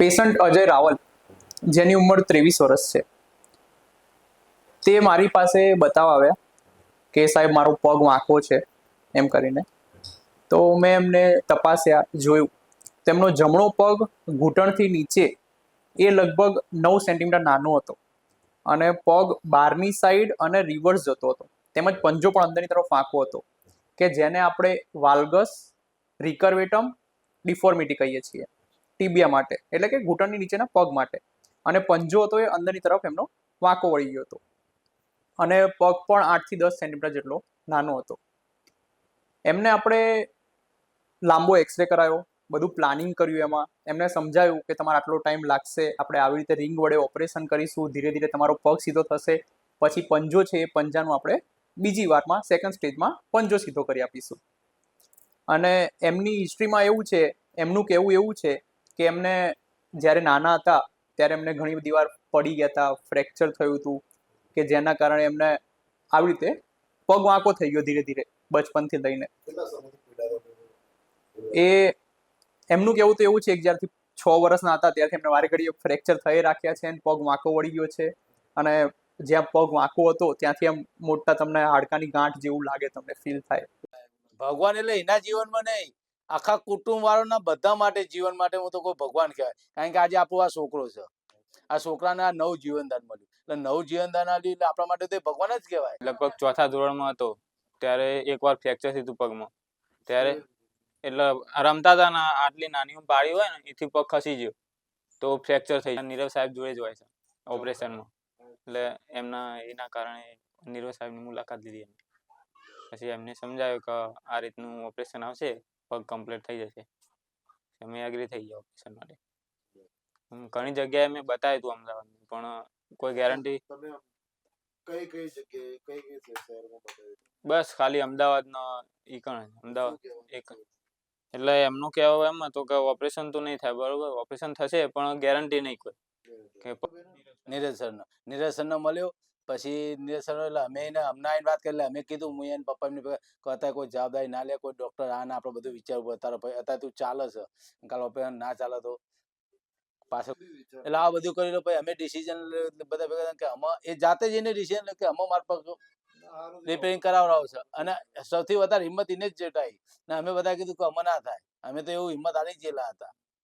Patient Ajay Raval, જેની ઉંમર 23 વર્ષ છે, તે મારી પાસે બતાવવા આવ્યા કે સાહેબ મારો પગ વાંકો છે એમ કરીને. તો મેં એમને તપાસ્યા, જોયું. તેમનો જમણો પગ ઘૂંટણથી નીચે એ લગભગ 9 સેન્ટીમીટર નાનો હતો અને પગ બહારની સાઈડ અને રિવર્સ જતો હતો, તેમજ પંજો પણ અંદરની તરફ વાંકો હતો, કે જેને આપણે વાલ્ગસ રિકર્વેટમ ડિફોર્મિટી કહીએ છીએ ટીબિયા માટે, એટલે કે ઘૂંટણની નીચેના પગ માટે. અને પંજો હતો એ અંદરની તરફ એમનો વાંકો વળી ગયો હતો અને પગ પણ 8 થી 10 સેન્ટીમીટર જેટલો નાનો હતો. એમને આપણે લાંબો એક્સરે કરાયો, બધું પ્લાનિંગ કર્યું. એમાં એમને સમજાયું કે તમારે આટલો ટાઈમ લાગશે, આપણે આવી રીતે રિંગ વડે ઓપરેશન કરીશું, ધીરે ધીરે તમારો પગ સીધો થશે, પછી પંજો છે એ પંજાનું આપણે બીજી વારમાં સેકન્ડ સ્ટેજમાં પંજો સીધો કરી આપીશું. અને એમની હિસ્ટ્રીમાં એવું છે, એમનું કહેવું એવું છે કે એમને જ્યારે નાના હતા ત્યારે એમને ઘણી બધી વાર પડી ગયા હતા, ફ્રેક્ચર થયું હતું, કે જેના કારણે એમને આવી રીતે પગ વાંકો થઈ ગયો ધીરે ધીરે બચપનથી લઈને. એ એમનું કહેવું તો એવું છે કે જ્યારથી 6 વર્ષના હતા ત્યારથી એમને વારે ઘડીએ ફ્રેક્ચર થઈ રાખ્યા છે અને પગ વાંકો વળી ગયો છે. અને જ્યાં પગ વાંકો હતો ત્યાંથી એમ મોટા તમને હાડકાની ગાંઠ જેવું લાગે, તમને ફીલ થાય. ભગવાન એટલે એના જીવનમાં નહીં, આખા કુટુંબ વાળાના બધા માટે, જીવન માટે હું તો કોઈ ભગવાન કહેવાય. કારણ કે આજે આપણો આ છોકરો છે, આ છોકરાને આ નવું જીવનદાન મળ્યું, એટલે નવું જીવનદાન આપ્યું એટલે આપણા માટે તો ભગવાન જ કહેવાય. લગભગ 4થા ધોરણમાં હતો ત્યારે એકવાર ફ્રેક્ચર થયું પગમાં. ત્યારે એટલે રમતા હતા ને, આટલી નાની પાડી હોય ને એથી પગ ખસી ગયો તો ફ્રેક્ચર થઈ. નીરવ સાહેબ જોડે જ હોય છે ઓપરેશનમાં, એટલે એના કારણે નીરવ સાહેબની મુલાકાત લીધી. પછી એમને સમજાવ્યું કે આ રીતનું ઓપરેશન આવશે, પગ કમ્પ્લીટ થઈ જશે. અમે એગ્રી થઈ ગયા ઓપરેશન માટે. ઘણી જગ્યાએ મેં બતાવ્યું હતું અમદાવાદમાં, પણ કોઈ ગેરંટી બસ ખાલી અમદાવાદનો અમદાવાદ એક. એટલે એમનું કહેવું એમ હતું કે ઓપરેશન તો નહીં થાય, બરોબર, ઓપરેશન થશે પણ ગેરંટી નહીં કોઈ. કે નીરજ સરનો મળ્યો. પછી નીરજ સર એટલે અમે એને હમણાં આવીને વાત કરી, અમે કીધું, હું એને પપ્પા એમની અત્યારે કોઈ જવાબદારી ના લે, કોઈ ડોક્ટર આ ને આપણે બધું વિચારવું અત્યારે, ભાઈ અત્યારે તું ચાલે છે, કાલ ઓપરેશન ના ચાલે તો પાછળ. એટલે આ બધું કરી લો. પછી અમે ડિસિઝન બધા ભેગા કે અમે એ જાતે જ એને ડિસિઝન લે કે અમે મારા પગ રિપેરિંગ કરાવડાવ છે. અને સૌથી વધારે હિંમત એને જ જેટાઈ ને અમે બધા કીધું કે અમે ના થાય, અમે તો એવું હિંમત હારી જ ગયેલા હતા.